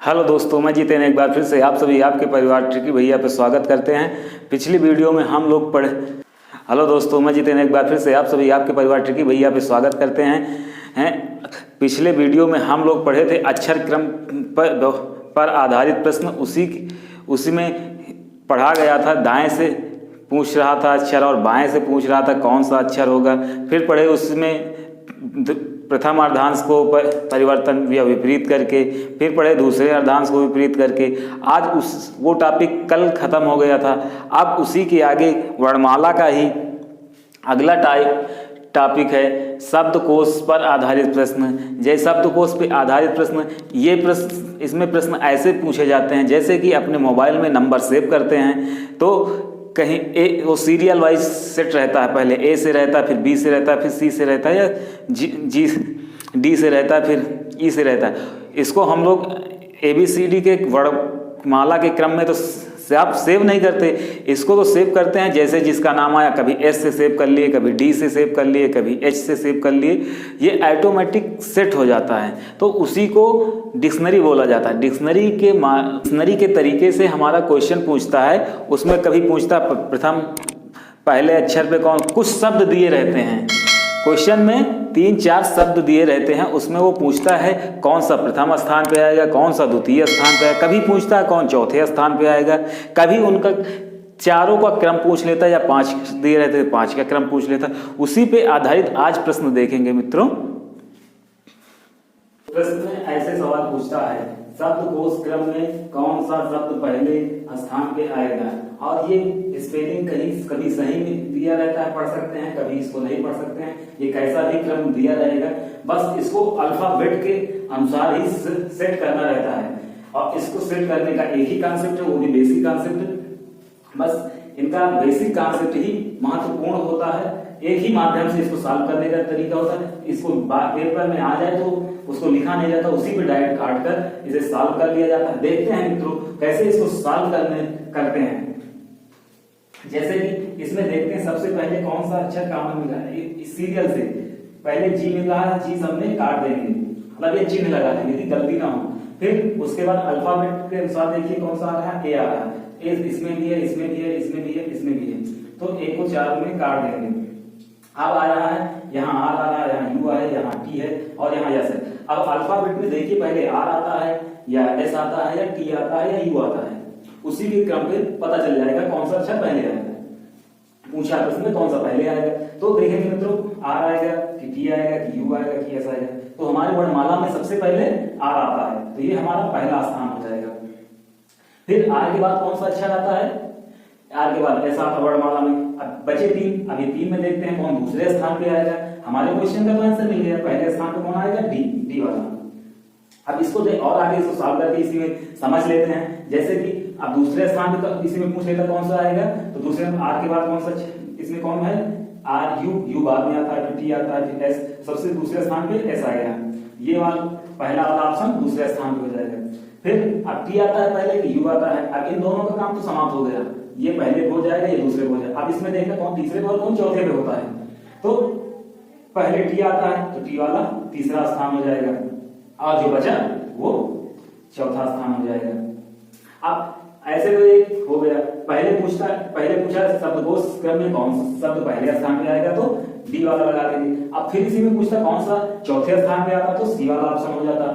Hello दोस्तों, मैं जितेन एक बार फिर से आप सभी आपके परिवार ट्रिकी भैया पे स्वागत करते हैं। पिछली वीडियो में हम लोग पढ़े हेलो दोस्तों, मैं जितेन एक बार फिर से आप सभी आपके परिवार ट्रिकी भैया पे स्वागत करते हैं। पिछले वीडियो में हम लोग पढ़े थे अक्षर क्रम पर आधारित प्रश्न। उसी में पढ़ा गया था, दाएं से पूछ रहा था अक्षर और बाएं से पूछ रहा था कौन सा अक्षर होगा। फिर पढ़े उसमें प्रथम अर्धांश को परिवर्तन या विपरीत करके, फिर पढ़े दूसरे अर्धांश को विपरीत करके। आज वो टॉपिक कल खत्म हो गया था। अब उसी के आगे वर्णमाला का ही अगला टॉपिक है शब्दकोश पर आधारित प्रश्न। जैसे शब्दकोश पर आधारित प्रश्न, इसमें प्रश्न ऐसे पूछे जाते हैं जैसे कि अपने मोबाइल में नंबर सेव करते हैं तो कहीं वो सीरियल वाइज सेट रहता है। पहले ए से रहता है, फिर बी से रहता है, फिर सी से रहता है, या डी से रहता है, फिर ई से रहता है। इसको हम लोग ABCD के वर्णमाला के क्रम में तो आप सेव नहीं करते, इसको तो सेव करते हैं जैसे जिसका नाम आया। कभी S से सेव कर लिए, कभी D से सेव कर लिए, कभी H से सेव कर लिए। ये ऑटोमेटिक सेट हो जाता है, तो उसी को डिक्शनरी बोला जाता है। डिक्शनरी के तरीके से हमारा क्वेश्चन पूछता है। उसमें कभी पूछता प्रथम पहले अक्षर पे कौन, कुछ शब्द दिए रहते हैं क्वेश्चन में, 3-4 शब्द दिए रहते हैं। उसमें वो पूछता है कौन सा प्रथम स्थान पे आएगा, कौन सा द्वितीय स्थान पे आएगा, कभी पूछता है कौन चौथे स्थान पे आएगा, कभी उनका चारों का क्रम पूछ लेता है, या 5 दिए रहते हैं 5 का क्रम पूछ लेता है। उसी पे आधारित आज प्रश्न देखेंगे मित्रों। प्रश्न ऐसे सवाल पूछता है शब्दकोश क्रम में कौन सा शब्द पहले स्थान पे आएगा। और ये स्पेलिंग कभी सही में दिया रहता है, पढ़ सकते हैं, कभी इसको नहीं पढ़ सकते हैं। ये कैसा भी क्रम दिया रहेगा, बस इसको अल्फाबेट के अनुसार ही सेट करना रहता है। और इसको सेट करने का एक ही कॉन्सेप्ट है, वो भी बेसिक कॉन्सेप्ट। बस इनका बेसिक कॉन्सेप्ट ही महत्वपूर्ण होता है। एक ही माध्यम से इसको सॉल्व करने का तरीका होता है। इसको पेपर में आ जाए तो उसको लिखा नहीं जाता, उसी पे डायरेक्ट काट कर इसे सॉल्व कर लिया जाता है। देखते हैं मित्रों कैसे इसको सॉल्व करते हैं। जैसे कि इसमें देखते हैं सबसे पहले कौन सा अक्षर कॉमन मिला है। इस सीरियल से पहले जी मिल रहा है, जी हमने काट देंगे, मतलब ये चिन्ह लगा देंगे यदि गलती ना हो। फिर उसके बाद अल्फाबेट के अनुसार देखिए कौन सा आ रहा है, ए आ रहा है। ए इसमें भी है, इसमें भी है, इसमें भी है, इसमें भी है, तो ए को 4 में काट देंगे। अब आ रहा है यहाँ आर आ रहा है, यहाँ यू है, यहाँ टी है और यहाँ एस है। अब अल्फाबेट में देखिए पहले आर आता है या एस आता है या टी आता है या यू आता है। उसी के क्रम पे पता चल जाएगा कौन सा अक्षर पहले आएगा। पूछा प्रश्न में कौन सा पहले आएगा, तो देखेंगे मित्रों आर आएगा कि टी आएगा कि यू आएगा कि एस आएगा। तो हमारे वर्णमाला में सबसे पहले आर आता है, तो ये हमारा पहला स्थान हो जाएगा। फिर आर के बाद कौन सा अक्षर आता है, आर के बाद ऐसा आता वर्णमाला में। अब बचे 3, अभी 3 में देखते हैं कौन दूसरे स्थान पे आएगा। हमारे क्वेश्चन का तो आंसर मिल गया, पहले स्थान पे कौन आएगा, डी वाला। अब इसको और आगे इसको सॉल्व करके इसी में समझ लेते हैं। जैसे कि अब दूसरे स्थान पे इसी में पूछ लेता कौन सा आएगा, तो दूसरे में आर के बाद कौन सा, इसमें कौन है आर, यू बाद में आता है, फिर टी आता है, फिर एस, सबसे दूसरे स्थान पे एस आएगा। ये वाला पहला वाला ऑप्शन दूसरे स्थान पे हो जाएगा। फिर अब टी आता है पहले कि यू आता है। अब इन दोनों का काम तो समाप्त हो गया, ये पहले हो जाएगा, ये दूसरे हो जाएगा। अब इसमें देखना कौन तीसरे पर कौन चौथे पे होता है, तो पहले टी आता है तो टी वाला तीसरा स्थान हो जाएगा और जो बचा वो चौथा स्थान हो जाएगा। अब ऐसे तो एक हो गया। पहले पूछा शब्दकोश क्रम में कौन सा शब्द पहले स्थान पे आएगा, तो डी वाला लगा देंगे। अब फिर इसी में पूछता कौन सा चौथे स्थान पे आता, तो सी वाला ऑप्शन हो जाता।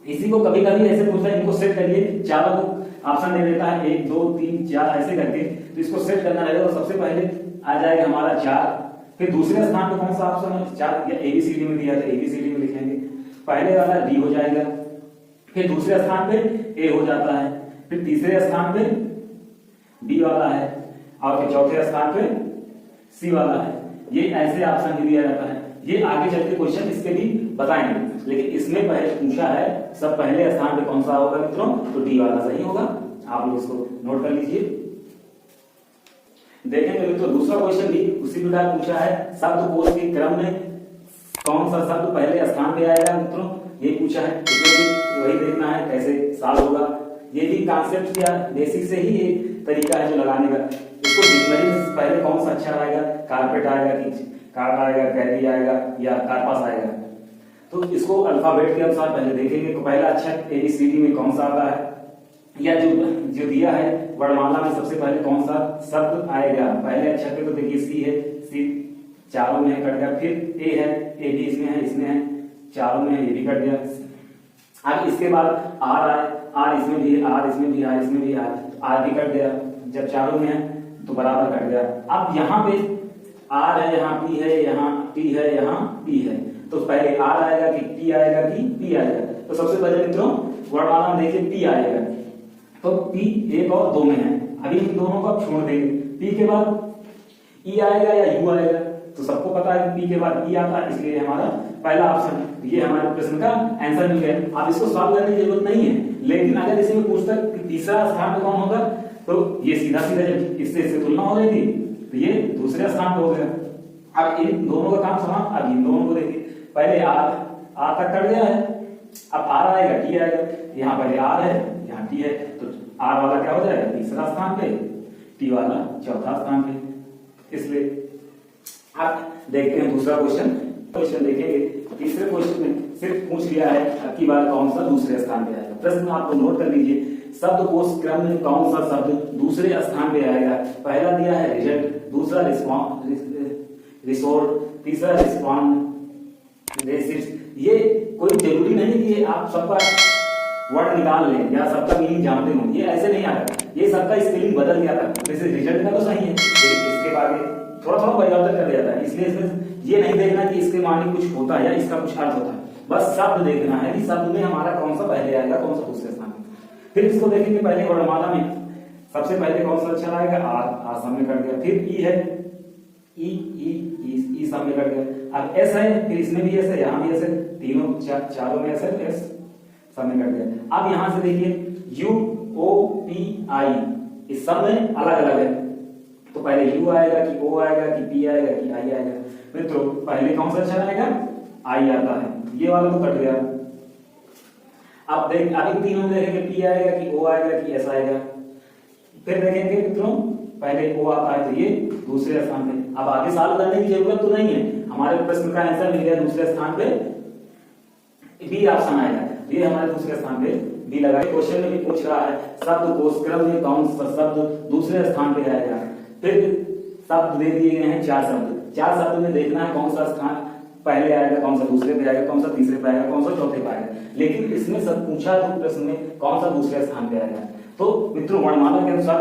इसी को कभी कभी ऐसे पूछता है, इनको सेट करिए, चारों को ऑप्शन दे देता है 1 2 3 4 ऐसे करके। तो इसको सेट करना रहेगा, तो सबसे पहले आ जाएगा हमारा 4। फिर दूसरे स्थान पे कौन सा ऑप्शन है, 4 या ABCD में दिया था, ABCD में लिखेंगे। पहले वाला डी हो जाएगा, फिर दूसरे स्थान पे ए हो जाता है, फिर तीसरे स्थान पे डी वाला है और फिर चौथे स्थान पे सी वाला है। ये ऐसे ऑप्शन दिया जाता है। ये आगे चल के क्वेश्चन इसके भी बताएंगे, लेकिन इसमें पहले पूछा है सब पहले स्थान पे कौन सा होगा मित्रों, तो डी वाला सही होगा। आप लोग इसको नोट कर लीजिए। देखेंगे मित्रों दूसरा क्वेश्चन भी उसी प्रकार पूछा है शब्दकोश के क्रम में कौन सा शब्द पहले स्थान पे आएगा मित्रों, ये पूछा है। इसमें भी वही देखना है कैसे सॉल्व होगा। ये भी कॉन्सेप्ट या बेसिक से ही एक तरीका है जो लगाने का। इसको डिक्शनरी में पहले कौन सा अक्षर आएगा, कारपेट आएगा कि कार्प आएगा, कैरी आएगा या कार्पस आएगा। तो इसको अल्फाबेट के अनुसार पहले देखेंगे। तो पहला अक्षर ABCD में कौन सा आता है, या जो दिया है वर्णमाला में सबसे पहले कौन सा शब्द आएगा। पहले अक्षर पे तो देखिए C है, C चारों में कट गया। फिर A है, A भी इसमें है, चारों में ये भी कट गया। अब इसके बाद R आए, R इसमें भी है, R इसमें भी है, इसमें भी है, R भी कट गया। जब चारों में है तो बराबर कट गया। अब यहाँ पे R है, यहाँ P है, यहाँ T है, यहाँ P है, तो पहले R आएगा कि T आएगा कि P आएगा। तो सबसे पहले मित्रों वर्णमाला में देखिए P आएगा, तो P 1 और 2 में है। अभी इन दोनों को छोड़ देंगे। P के बाद E आएगा या U आएगा, तो सबको पता है कि P के बाद E आता है, इसलिए हमारा पहला ऑप्शन, ये हमारे प्रश्न का आंसर मिल गया। आप इसको सॉल्व करने की जरूरत नहीं है, लेकिन अगर इसी में पूछता कि तीसरा स्थान पे कौन होगा, तो ये सीधा जब इससे तुलना हो रही थी तो ये दूसरे स्थान पे हो गया। अब इन दोनों का काम समान। अब इन दोनों को देखिए, पहले R तक कट गया है, अब R आएगा T आएगा, यहाँ पहले R है, यहाँ T है, तो R वाला क्या हो जाएगा तीसरा स्थान पे, T वाला चौथा स्थान पे। इसलिए आप देखते हैं दूसरा क्वेश्चन देखेंगे। तीसरे क्वेश्चन में सिर्फ पूछ लिया है अब की बार कौन सा दूसरे स्थान पे आएगा। प्रश्न आपको नोट कर लीजिए, शब्दकोश क्रम में कौन सा शब्द दूसरे स्थान पे आएगा। पहला दिया है रिजल्ट, दूसरा रिसोर्ट, तीसरा रिस्पॉन्डेंस। ये कोई जरूरी नहीं कि आप सबका वर्ड निकाल लें या सबका मीनिंग जानते हो, ये ऐसे नहीं आता। ये सबका स्पेलिंग बदल गया था, जैसे रिजल्ट का तो सही है, इसके बाद थोड़ा थोड़ा परिवर्तन कर दिया था। इसलिए इसमें ये नहीं देखना कि इसके माने कुछ होता है या इसका कुछ अर्थ होता है, बस शब्द देखना है कि शब्द में हमारा कौन सा पहले आएगा, कौन सा दूसरे स्थान में। फिर इसको देखेंगे, पहले वर्णमाला में सबसे पहले कौन सा अक्षर आएगा, आर सामने कट गया। फिर ई है, ई सामने कट गया। अब एस है, फिर इसमें भी एस है, यहाँ भी एस है, तीनों चारों में एस है, एस सामने कट गया। अब यहाँ से देखिए यू ओ पी आई, इस सब में अलग अलग है, तो पहले यू आएगा कि ओ आएगा कि पी आएगा कि आई आएगा। मित्रों पहले कौन सा अक्षर आएगा, आई आता है, ये वाला तो कट गया। अब देख अभी तीनों में देखेंगे, पी आएगा कि ओ आएगा कि एस आएगा। फिर देखेंगे मित्रों पहले ओ आता है, तो ये दूसरे स्थान पे। अब आगे सॉल्व करने की जरूरत तो नहीं है, हमारे प्रश्न का आंसर मिल गया दूसरे स्थान पे, बी ऑप्शन आएगा, ये हमारे दूसरे स्थान पे बी लगा। क्वेश्चन में भी पूछ रहा है शब्दकोश क्रम में कौन सा शब्द दूसरे स्थान पे आएगा। फिर शब्द दे दिए गए हैं 4 शब्द, 4 शब्द में देखना है कौन सा स्थान पहले आएगा, कौन सा दूसरे पे आएगा, कौन सा तीसरे पे आएगा, कौन सा चौथे पे आएगा। लेकिन इसमें सब पूछा है प्रश्न में कौन सा दूसरे स्थान पे आएगा। तो मित्रों वर्णमाला के अनुसार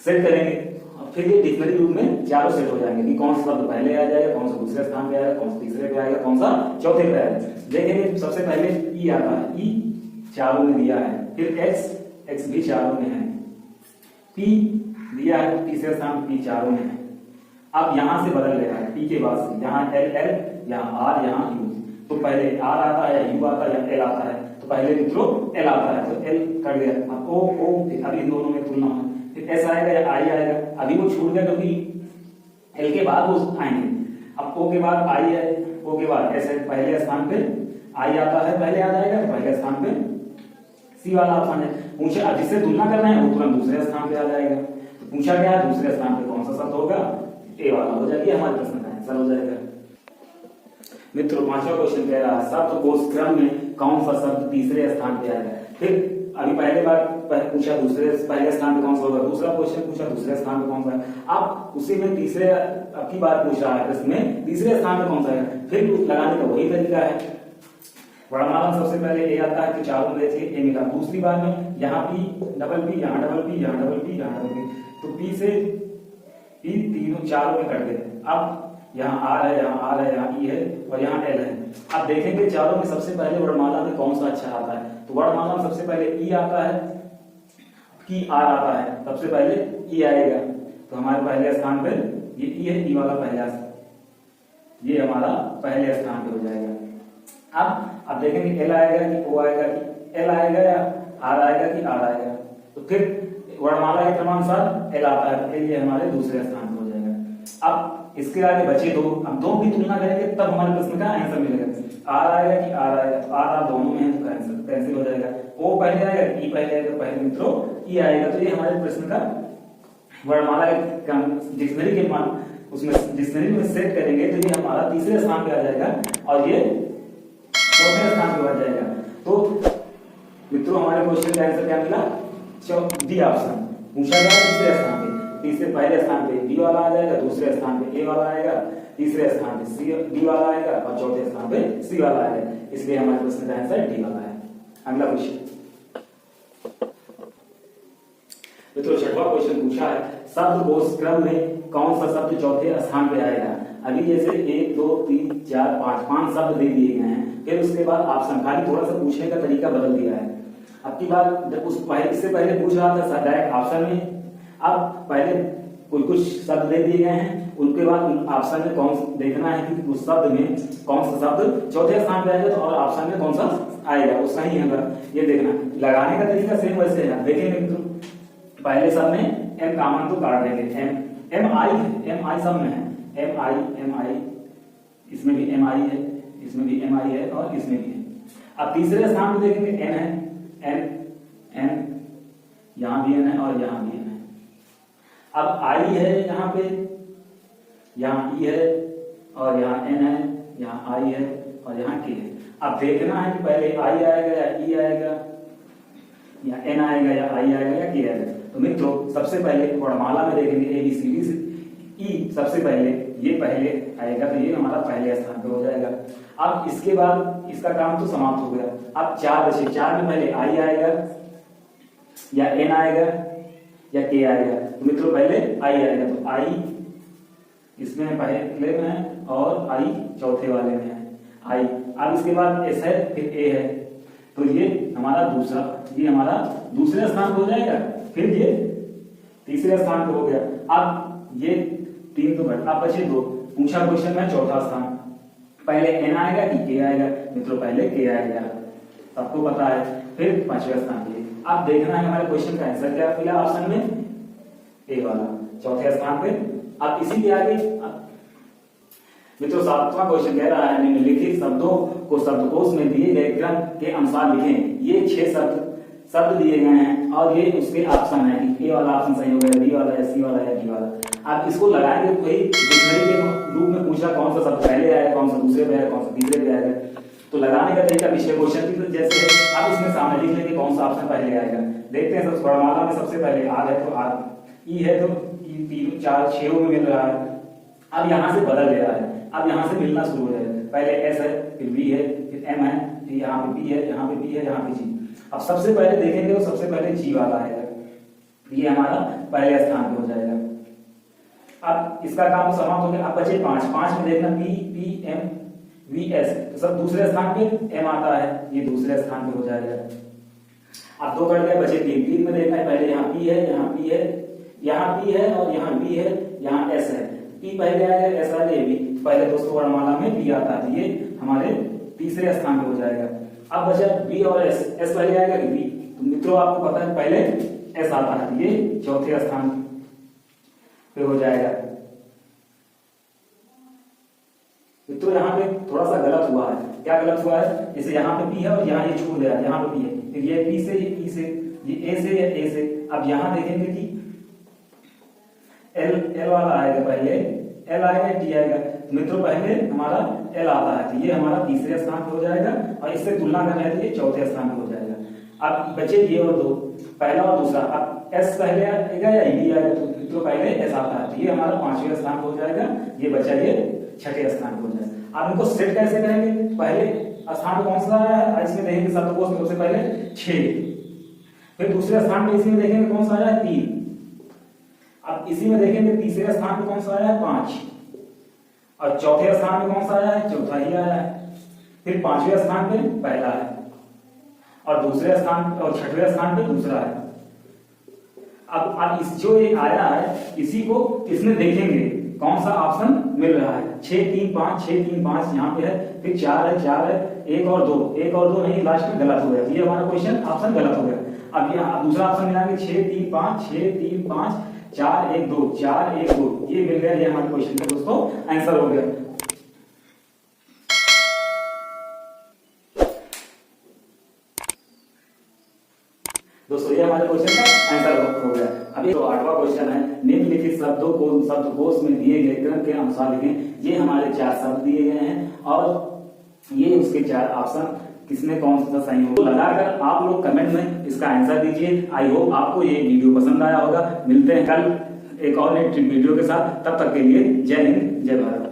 सेट करेंगे, फिर ये डिक्शनरी रूप में चारों सेट हो जाएंगे कि कौन सा शब्द पहले आ जाएगा, कौन सा दूसरे स्थान पे आएगा, कौन सा तीसरे पे आएगा, कौन सा चौथे पे आएगा। देखेंगे सबसे पहले ई आता है, ई चारों में दिया है, फिर एक्स भी चारों में है, पी दिया है तीसरे स्थान, पी चारों में है। अब यहां से बदल रहा है, पी के बाद से यहाँ एल, यहाँ आर, यहाँ यू। तो पहले आर आता है, यू आता है या एल आता है, तो पहले मित्रों एल आता है, तो एल कट गया। अब ओ, अभी इन दोनों में तुलना है, फिर एस आएगा या आई आएगा। अभी वो छूट गया क्योंकि एल के बाद वो आएंगे। अब ओ के बाद आई है, ओ के बाद एस है, पहले स्थान पे आई आता है, पहले आ जाएगा, तो पहले स्थान पे सी वाला ऑप्शन है। पूछा जिससे तुलना करना है वो तुरंत दूसरे स्थान पे आ जाएगा। तो पूछा गया है दूसरे स्थान पे कौन सा शब्द होगा, ए वाला हो जाएगी, हमारे प्रश्न का आंसर हो जाएगा। मित्रों पांचवा क्वेश्चन कह रहा है शब्दकोश क्रम में कौन सा शब्द तीसरे स्थान पे आएगा। फिर अभी पहले बार पूछा पहले स्थान पे कौन सा होगा, दूसरा क्वेश्चन पूछा दूसरे स्थान पे कौन सा है। अब उसी में तीसरे अब की बार पूछ रहा है इसमें तीसरे स्थान पे कौन सा है, फिर लगाने का वही तरीका है। वर्णमाला में सबसे पहले ए आता है, तो चारों में देखिए ए मिला। दूसरी बार में यहाँ पी डबल पी, यहाँ डबल पी, यहाँ डबल पी, यहाँ डबल पी, तो पी से पी तीनों चारों में कट गए। अब यहाँ आर है, यहाँ आर है, यहाँ ई है और यहाँ एल है। अब देखेंगे चारों में सबसे पहले वर्णमाला में कौन सा अक्षर आता है, तो वर्णमाला में सबसे पहले ई आता है कि आर आता है, सबसे पहले ई आएगा, तो हमारे पहले स्थान पे ये ई है, ई वाला पहला, ये हमारा पहले स्थान पे हो जाएगा। अब देखेंगे एल आएगा कि ओ आएगा कि एल आएगा या आर आएगा कि आर आएगा, तो फिर वर्णमाला के क्रमानुसार एल आता है, एल ये हमारे दूसरे स्थान पे हो जाएगा। अब इसके आगे बचे दो, अब दो की तुलना करेंगे तब हमारे प्रश्न का आंसर मिलेगा। आर आएगा कि आर आएगा, आर दोनों में है तो आंसर कैंसिल हो जाएगा। ओ पहले आएगा, ई पहले आएगा, पहले मित्रों ई आएगा, तो ये हमारे प्रश्न का वर्णमाला डिक्शनरी के मान उसमें डिक्शनरी में सेट करेंगे तो ये हमारा तीसरे स्थान पे आ जाएगा और ये चौथे स्थान पे बढ़ जाएगा। तो मित्रों हमारे क्वेश्चन का आंसर क्या मिला? D option. पूछा गया तीसरे स्थान पे, तीसरे पहले स्थान पे बी वाला आ जाएगा, दूसरे स्थान पे ए वाला आएगा, तीसरे स्थान पे सी डी वाला आएगा और चौथे स्थान पे सी वाला आएगा, इसलिए हमारे प्रश्न का आंसर डी वाला है। अगला क्वेश्चन मित्रों छठवां क्वेश्चन पूछा है शब्दकोश क्रम में कौन सा शब्द चौथे स्थान पे आएगा। अभी जैसे 1 2 3 4 5 शब्द दे दिए गए हैं, फिर उसके बाद ऑप्शन खाली थोड़ा सा पूछने का तरीका बदल दिया है। अब की बार जब इससे पहले पूछ रहा था डायरेक्ट ऑप्शन में, अब पहले कुछ शब्द दे दिए गए हैं, उनके बाद ऑप्शन में कौन देखना है कि उस शब्द में कौन सा शब्द चौथे स्थान पे आएगा, तो और ऑप्शन में कौन सा आएगा वो सही है। ये देखना, लगाने का तरीका सेम वैसे है। देखेंगे मित्रों पहले शब्द में एम कॉमन तो काट देंगे, एम आई सब में है, एम आई इसमें भी एम आई है, इसमें भी एम आई है और इसमें भी है। अब तीसरे स्थान पे देखेंगे एन है, एन यहां भी एन है और यहां भी एन है। अब आई है यहाँ पे, यहाँ ई है और यहाँ एन है, यहाँ आई है और यहाँ के है। अब देखना है कि पहले आई आएगा या ई आएगा या एन आएगा या आई आएगा या के आएगा। तो मित्रों सबसे पहले वर्णमाला में देखेंगे ए बी सी डी से ई सबसे पहले, ये पहले आएगा तो ये हमारा पहले स्थान पे हो जाएगा। अब इसके बाद इसका काम तो समाप्त हो गया। अब 4 बचे, 4 में पहले आई आएगा या एन आएगा या के आएगा। तो मित्रों पहले आई आएगा, तो आई इसमें पहले में है और आई चौथे वाले में है आई। अब इसके बाद एस है फिर ए है, तो ये हमारा दूसरा, ये हमारा दूसरे स्थान पे हो जाएगा, फिर ये तीसरे स्थान पे हो गया। अब ये 3 तो घट, अब बचे 2। पूछा क्वेश्चन में चौथा स्थान, पहले एन आएगा कि के आएगा। मित्रों पहले के आएगा, सबको पता है। फिर पांचवें स्थान पे अब देखना है हमारे क्वेश्चन का आंसर क्या मिला ऑप्शन में, ए वाला चौथे स्थान पे। अब इसी के आगे मित्रों 7वां क्वेश्चन कह रहा है निम्नलिखित शब्दों को शब्दकोश में दिए गए क्रम के अनुसार लिखें। ये 6 शब्द दिए गए हैं और ये उसके ऑप्शन है कि ए वाला ऑप्शन सही हो गया, बी वाला या सी वाला या डी वाला। आप इसको लगाएंगे तो वही डिक्शनरी के रूप में पूछा कौन सा शब्द पहले आया, कौन सा दूसरे पे आया, कौन सा तीसरे पे आएगा। तो लगाने का तरीका पिछले क्वेश्चन की जैसे आप इसमें सामने लिख लेंगे कौन सा ऑप्शन पहले आएगा। देखते हैं सब वर्णमाला में सबसे पहले आर है तो आर, ई है तो ई 3 4 6 में मिल रहा है। अब यहाँ से बदल ले रहा है, अब यहाँ से मिलना शुरू हो जाएगा। पहले एस है फिर बी है फिर एम है, फिर यहाँ पे बी है, यहाँ पे बी है, यहाँ पे जी। अब सबसे पहले देखेंगे तो सबसे पहले जी वाला आएगा, ये हमारा पहले स्थान पे हो जाएगा। अब इसका काम समाप्त हो गया। अब बचे 5 में देखना P P M V S, तो सब दूसरे स्थान पे एम आता है, ये दूसरे स्थान पे हो जाएगा। अब 2 कट गए, बचे 3 में देखना है पहले यहाँ पी है, यहाँ पी है, यहाँ पी है और यहाँ बी है, यहाँ एस है। पी पहले आएगा, एस आएगा, बी पहले दोस्तों वर्णमाला में बी आता है, ये हमारे तीसरे स्थान पे हो जाएगा। अब बचा बी और एस, एस पहले आएगा कि बी, तो मित्रों आपको पता है पहले एस आता है, ये चौथे स्थान पे हो जाएगा। मित्रों यहाँ पे थोड़ा सा गलत हुआ है, क्या गलत हुआ है, जैसे यहाँ पे पी है और यहाँ ये छूट गया, यहाँ पे पी है, फिर ये पी से, ये पी से, ये ए से, या ए से। अब यहाँ देखेंगे कि एल वाला आएगा, पहले एल आएगा टी आएगा। तो मित्रों पहले हमारा एल आता है, तो ये हमारा तीसरे स्थान पे हो जाएगा और इससे तुलना करना है तो ये चौथे स्थान पे हो जाएगा। अब बचे ये और 2, पहला और दूसरा। अब एस पहले आएगा या ई आएगा, तो मित्रों पहले एस आता है, तो ये हमारा 5वें स्थान पे हो जाएगा, ये बचा ये 6ठे स्थान पे हो जाएगा। आप इनको सेट कैसे करेंगे, पहले स्थान पे कौन सा आया है, इसमें देखेंगे शब्दकोश में सबसे पहले 6, फिर दूसरे स्थान पे इसी में देखेंगे कौन सा आया है 3, अब इसी में देखेंगे तीसरे स्थान पे कौन सा आया है 5, और चौथे स्थान पे कौन सा आया है, चौथा ही आया है, फिर 5वें स्थान पे पहला है और दूसरे स्थान और 6वें स्थान पे दूसरा है। अब इस जो ये आया है इसी को इसमें देखेंगे कौन सा ऑप्शन मिल रहा है। 6 3 5 6 3 5 यहाँ पे है, फिर 4 है 1 और 2 नहीं, लास्ट में गलत हो गया, ये हमारा क्वेश्चन ऑप्शन गलत हो गया। अब यहाँ दूसरा ऑप्शन मिलाएंगे 6 3 5 6 3 5 4 1 2 4 1 2, ये मिल गया, ये हमारे क्वेश्चन का दोस्तों आंसर हो गया। दोस्तों ये हमारे क्वेश्चन का आंसर हो गया। अभी तो 8वां क्वेश्चन है निम्नलिखित शब्दों को शब्दकोश में दिए गए क्रम के अनुसार लिखें। ये हमारे 4 शब्द दिए गए हैं और ये उसके 4 ऑप्शन किसमें कौन सा सही हो, तो लगाकर आप लोग कमेंट में इसका आंसर दीजिए। आई होप आपको ये वीडियो पसंद आया होगा। मिलते हैं कल एक और वीडियो के साथ, तब तक के लिए जय हिंद जय भारत।